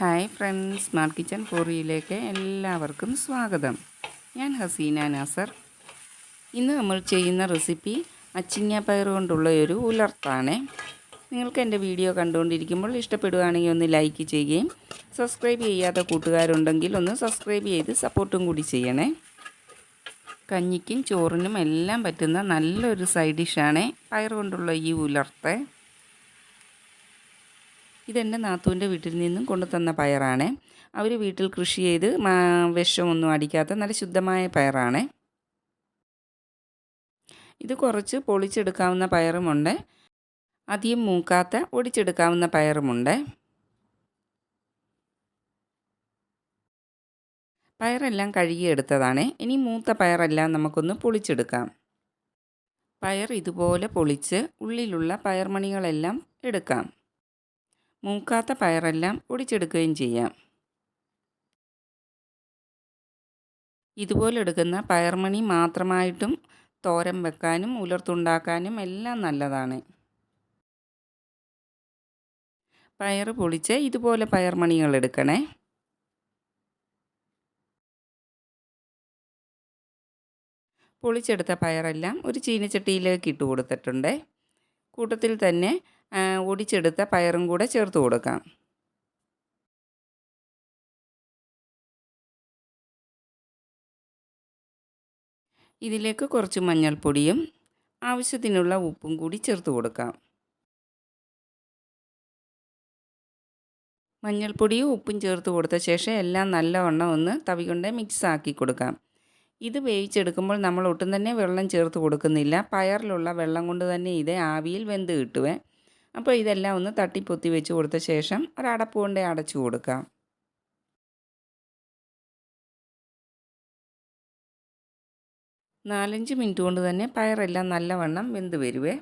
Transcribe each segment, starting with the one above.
Hi friends, smart kitchen കോറിയിലേക്ക് എല്ലാവർക്കും സ്വാഗതം. ഞാൻ ഹസീന നാസർ. ഇന്ന് നമ്മൾ ചെയ്യുന്ന റെസിപ്പി അച്ചിങ്ങ പയർ കൊണ്ടുള്ള ഒരു ഉലർത്താണ്. നിങ്ങൾക്ക് എൻ്റെ വീഡിയോ കണ്ടുകൊണ്ടിരിക്കുമ്പോൾ ഇഷ്ടപ്പെടുകയാണെങ്കിൽ ഒന്ന് ലൈക്ക് ചെയ്യുകയും സബ്സ്ക്രൈബ് ചെയ്യാത്ത കൂട്ടുകാരുണ്ടെങ്കിൽ ഒന്ന് സബ്സ്ക്രൈബ് ചെയ്ത് സപ്പോർട്ടും കൂടി ചെയ്യണേ. കഞ്ഞിക്കും ചോറിനും എല്ലാം പറ്റുന്ന നല്ലൊരു സൈഡ് ഡിഷാണ് പയർ കൊണ്ടുള്ള ഈ ഉലർത്ത്. ഇതെൻ്റെ നാത്തൂൻ്റെ വീട്ടിൽ നിന്നും കൊണ്ടുതന്ന പയറാണ്. അവർ വീട്ടിൽ കൃഷി ചെയ്ത് വിഷമൊന്നും അടിക്കാത്ത നല്ല ശുദ്ധമായ പയറാണ്. ഇത് കുറച്ച് പൊളിച്ചെടുക്കാവുന്ന പയറുമുണ്ട്, അധികം മൂക്കാത്ത ഒടിച്ചെടുക്കാവുന്ന പയറുമുണ്ട്. പയറെല്ലാം കഴുകിയെടുത്തതാണ്. ഇനി മൂത്ത പയറെല്ലാം നമുക്കൊന്ന് പൊളിച്ചെടുക്കാം. പയർ ഇതുപോലെ പൊളിച്ച് ഉള്ളിലുള്ള പയർമണികളെല്ലാം എടുക്കാം. മൂക്കാത്ത പയറെല്ലാം ഒടിച്ചെടുക്കുകയും ചെയ്യാം. ഇതുപോലെ എടുക്കുന്ന പയർമണി മാത്രമായിട്ടും തോരൻ വെക്കാനും ഉലർത്തുണ്ടാക്കാനും എല്ലാം നല്ലതാണ്. പയർ പൊളിച്ച് ഇതുപോലെ പയർമണികൾ എടുക്കണേ. പൊളിച്ചെടുത്ത പയറെല്ലാം ഒരു ചീനച്ചട്ടിയിലേക്ക് ഇട്ട് കൊടുത്തിട്ടുണ്ട്. കൂട്ടത്തിൽ തന്നെ ഒടിച്ചെടുത്ത പയറും കൂടെ ചേർത്ത് കൊടുക്കാം. ഇതിലേക്ക് കുറച്ച് മഞ്ഞൾപ്പൊടിയും ആവശ്യത്തിനുള്ള ഉപ്പും കൂടി ചേർത്ത് കൊടുക്കാം. മഞ്ഞൾപ്പൊടിയും ഉപ്പും ചേർത്ത് കൊടുത്ത ശേഷം എല്ലാം നല്ലവണ്ണം ഒന്ന് തവി കൊണ്ട് മിക്സ് ആക്കി കൊടുക്കാം. ഇത് വേവിച്ചെടുക്കുമ്പോൾ നമ്മൾ ഒട്ടും തന്നെ വെള്ളം ചേർത്ത് കൊടുക്കുന്നില്ല. പയറിലുള്ള വെള്ളം കൊണ്ട് തന്നെ ഇത് ആവിയിൽ വെന്ത് കിട്ടുവേ. അപ്പോൾ ഇതെല്ലാം ഒന്ന് തട്ടിപ്പൊത്തി വെച്ച് കൊടുത്ത ശേഷം ഒരടപ്പ് കൊണ്ട് അടച്ചു കൊടുക്കാം. നാലഞ്ച് മിനിറ്റ് കൊണ്ട് തന്നെ പയറെല്ലാം നല്ലവണ്ണം വെന്ത് വരുവേ.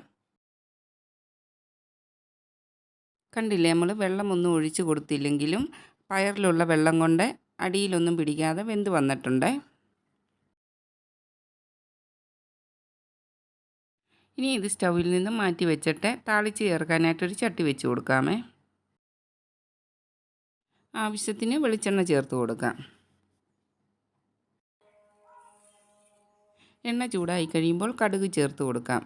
കണ്ടില്ലേ, നമ്മൾ വെള്ളമൊന്നും ഒഴിച്ച് കൊടുത്തില്ലെങ്കിലും പയറിലുള്ള വെള്ളം കൊണ്ട് അടിയിലൊന്നും പിടിക്കാതെ വെന്ത് വന്നിട്ടുണ്ട്. ഇനി ഇത് സ്റ്റൗവിൽ നിന്ന് മാറ്റി വെച്ചിട്ട് താളിച്ച് ചേർക്കാനായിട്ടൊരു ചട്ടി വെച്ച് കൊടുക്കാമേ. ആവശ്യത്തിന് വെളിച്ചെണ്ണ ചേർത്ത് കൊടുക്കാം. എണ്ണ ചൂടായി കഴിയുമ്പോൾ കടുക് ചേർത്ത് കൊടുക്കാം.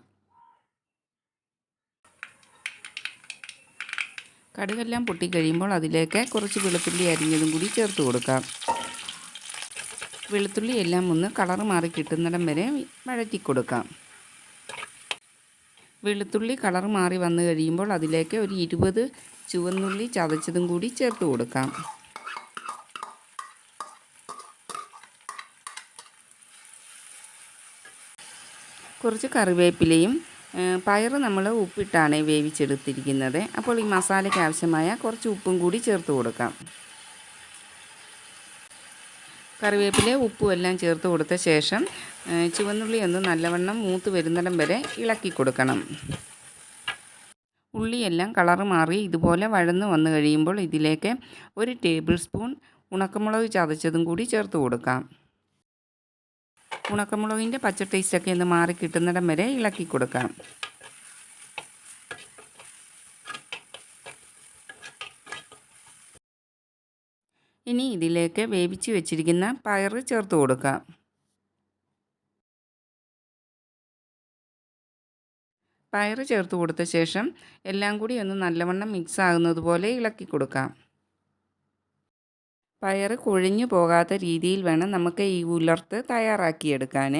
കടുകെല്ലാം പൊട്ടിക്കഴിയുമ്പോൾ അതിലേക്ക് കുറച്ച് വെളുത്തുള്ളി അരിഞ്ഞതും കൂടി ചേർത്ത് കൊടുക്കാം. വെളുത്തുള്ളി എല്ലാം ഒന്ന് കളർ മാറി കിട്ടുന്നിടം വരെ വഴറ്റി കൊടുക്കാം. വെളുത്തുള്ളി കളർ മാറി വന്നു കഴിയുമ്പോൾ അതിലേക്ക് ഒരു 20 ചുവന്നുള്ളി ചതച്ചതും കൂടി ചേർത്ത് കൊടുക്കാം. കുറച്ച് കറിവേപ്പിലയും. പയർ നമ്മൾ ഉപ്പിട്ടാണ് വേവിച്ചെടുത്തിരിക്കുന്നത്. അപ്പോൾ ഈ മസാലയ്ക്ക് ആവശ്യമായ കുറച്ച് ഉപ്പും കൂടി ചേർത്ത് കൊടുക്കാം. കറിവേപ്പില ഉപ്പും എല്ലാം ചേർത്ത് കൊടുത്ത ശേഷം ചുവന്നുള്ളി ഒന്ന് നല്ലവണ്ണം മൂത്ത് വരുന്നിടം വരെ ഇളക്കി കൊടുക്കണം. ഉള്ളിയെല്ലാം കളറ് മാറി ഇതുപോലെ വഴന്ന് വന്നു കഴിയുമ്പോൾ ഇതിലേക്ക് 1 ടേബിൾ സ്പൂൺ ഉണക്കമുളക് ചതച്ചതും കൂടി ചേർത്ത് കൊടുക്കാം. ഉണക്കമുളകിൻ്റെ പച്ച ടേസ്റ്റൊക്കെ ഒന്ന് മാറി കിട്ടുന്നിടം വരെ ഇളക്കി കൊടുക്കാം. ഇനി ഇതിലേക്ക് വേവിച്ച് വെച്ചിരിക്കുന്ന പയർ ചേർത്ത് കൊടുക്കാം. പയർ ചേർത്ത് കൊടുത്ത ശേഷം എല്ലാം കൂടി ഒന്ന് നല്ലവണ്ണം മിക്സ് ആകുന്നത് പോലെ ഇളക്കി കൊടുക്കാം. പയർ കുഴഞ്ഞു പോകാത്ത രീതിയിൽ വേണം നമുക്ക് ഈ ഉലർത്ത് തയ്യാറാക്കിയെടുക്കാൻ.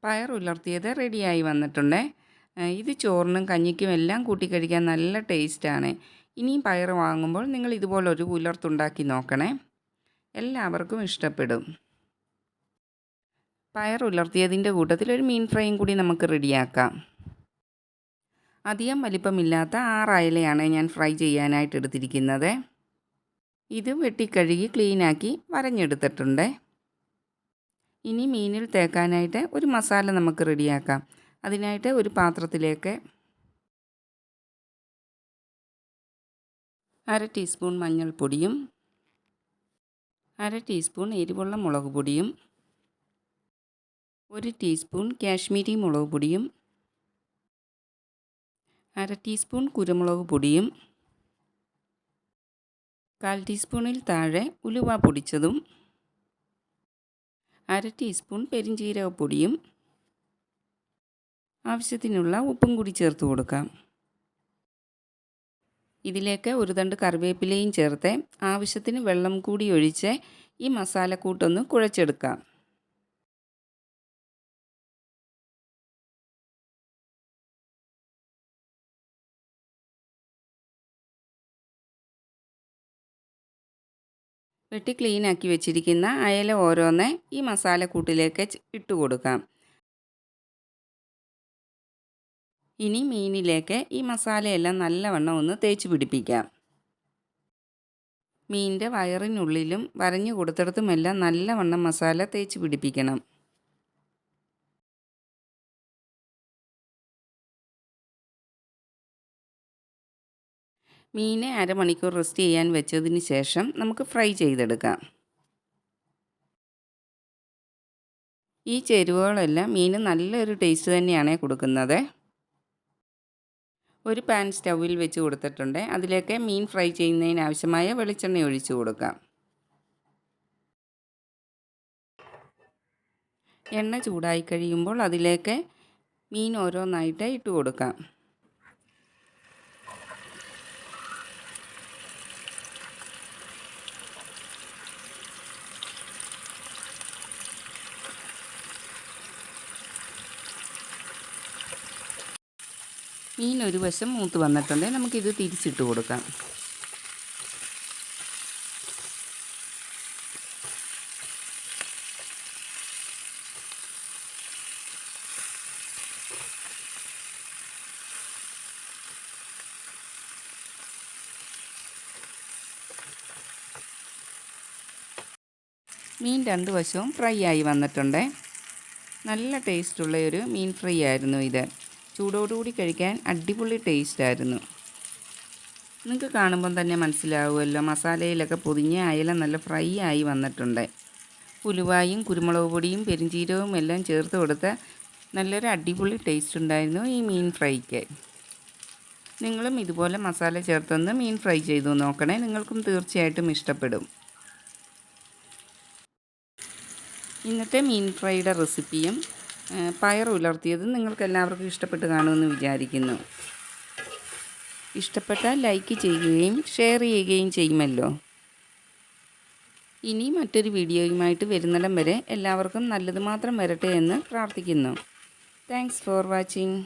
പയർ ഉലർത്തിയത് റെഡിയായി വന്നിട്ടുണ്ട്. ഇത് ചോറിനും കഞ്ഞിക്കും എല്ലാം കൂട്ടി കഴിക്കാൻ നല്ല ടേസ്റ്റാണ്. ഇനിയും പയർ വാങ്ങുമ്പോൾ നിങ്ങൾ ഇതുപോലൊരു ഉലർത്തുണ്ടാക്കി നോക്കണേ. എല്ലാവർക്കും ഇഷ്ടപ്പെടും. പയർ ഉലർത്തിയതിൻ്റെ കൂട്ടത്തിൽ ഒരു മീൻ ഫ്രൈയും കൂടി നമുക്ക് റെഡിയാക്കാം. അധികം വലിപ്പമില്ലാത്ത 6 അയലയാണ് ഞാൻ ഫ്രൈ ചെയ്യാനായിട്ട് എടുത്തിരിക്കുന്നത്. ഇത് വെട്ടിക്കഴുകി ക്ലീനാക്കി വരഞ്ഞെടുത്തിട്ടുണ്ട്. ഇനി മീനിൽ തേക്കാനായിട്ട് ഒരു മസാല നമുക്ക് റെഡിയാക്കാം. അതിനായിട്ട് ഒരു പാത്രത്തിലേക്ക് 1/2 ടീസ്പൂൺ മഞ്ഞൾപ്പൊടിയും 1/2 ടീസ്പൂൺ എരിവുള്ള മുളക് പൊടിയും 1 ടീസ്പൂൺ കാശ്മീരി മുളക് പൊടിയും 1/2 ടീസ്പൂൺ കുരുമുളക് പൊടിയും 1/4 ടീസ്പൂണിൽ താഴെ ഉലുവ പൊടിച്ചതും 1/2 ടീസ്പൂൺ പെരിഞ്ജീരകപ്പൊടിയും ആവശ്യത്തിനുള്ള ഉപ്പും കൂടി ചേർത്ത് കൊടുക്കാം. ഇതിലേക്ക് ഒരു തണ്ട് കറിവേപ്പിലയും ചേർത്ത് ആവശ്യത്തിന് വെള്ളം കൂടി ഒഴിച്ച് ഈ മസാലക്കൂട്ടൊന്ന് കുഴച്ചെടുക്കാം. വെട്ടി ക്ലീനാക്കി വെച്ചിരിക്കുന്ന അയല ഓരോന്ന് ഈ മസാലക്കൂട്ടിലേക്ക് ഇട്ട് കൊടുക്കാം. ഇനി മീനിലേക്ക് ഈ മസാലയെല്ലാം നല്ലവണ്ണം ഒന്ന് തേച്ച് പിടിപ്പിക്കാം. മീനിൻ്റെ വയറിനുള്ളിലും വരഞ്ഞു കൊടുത്തിടത്തുമെല്ലാം നല്ലവണ്ണം മസാല തേച്ച് പിടിപ്പിക്കണം. മീനെ അരമണിക്കൂർ റെസ്റ്റ് ചെയ്യാൻ വെച്ചതിന് ശേഷം നമുക്ക് ഫ്രൈ ചെയ്തെടുക്കാം. ഈ ചേരുവകളെല്ലാം മീന് നല്ലൊരു ടേസ്റ്റ് തന്നെയാണ് കൊടുക്കുന്നത്. ഒരു പാൻ സ്റ്റൗവിൽ വെച്ച് കൊടുത്തിട്ടുണ്ട്. അതിലേക്ക് മീൻ ഫ്രൈ ചെയ്യുന്നതിന് ആവശ്യമായ വെളിച്ചെണ്ണ ഒഴിച്ചു കൊടുക്കാം. എണ്ണ ചൂടായി കഴിയുമ്പോൾ അതിലേക്ക് മീൻ ഓരോന്നായിട്ട് ഇട്ട് കൊടുക്കാം. മീൻ ഒരു വശം മൂത്ത് വന്നിട്ടുണ്ട്. നമുക്കിത് തിരിച്ചിട്ട് കൊടുക്കാം. മീൻ രണ്ട് വശവും ഫ്രൈ ആയി വന്നിട്ടുണ്ട്. നല്ല ടേസ്റ്റുള്ള ഒരു മീൻ ഫ്രൈ ആയിരുന്നു ഇത്. ചൂടോടുകൂടി കഴിക്കാൻ അടിപൊളി ടേസ്റ്റായിരുന്നു. നിങ്ങൾക്ക് കാണുമ്പം തന്നെ മനസ്സിലാവുമല്ലോ, മസാലയിലൊക്കെ പൊതിഞ്ഞ് അയല നല്ല ഫ്രൈ ആയി വന്നിട്ടുണ്ട്. ഉലുവായും കുരുമുളക് പൊടിയും പെരിഞ്ജീരകവും എല്ലാം ചേർത്ത് കൊടുത്ത നല്ലൊരു അടിപൊളി ടേസ്റ്റ് ഉണ്ടായിരുന്നു ഈ മീൻ ഫ്രൈക്ക്. നിങ്ങളും ഇതുപോലെ മസാല ചേർത്തൊന്ന് മീൻ ഫ്രൈ ചെയ്തു നോക്കണേ. നിങ്ങൾക്കും തീർച്ചയായിട്ടും ഇഷ്ടപ്പെടും. ഇന്നത്തെ മീൻ ഫ്രൈയുടെ റെസിപ്പിയും പയർ ഉലർത്തിയതും നിങ്ങൾക്കെല്ലാവർക്കും ഇഷ്ടപ്പെട്ട് കാണുമെന്ന് വിചാരിക്കുന്നു. ഇഷ്ടപ്പെട്ടാൽ ലൈക്ക് ചെയ്യുകയും ഷെയർ ചെയ്യുകയും ചെയ്യുമല്ലോ. ഇനി മറ്റൊരു വീഡിയോയുമായിട്ട് വരുന്നിടം വരെ എല്ലാവർക്കും നല്ലത് മാത്രം വരട്ടെ എന്ന് പ്രാർത്ഥിക്കുന്നു. Thanks for watching.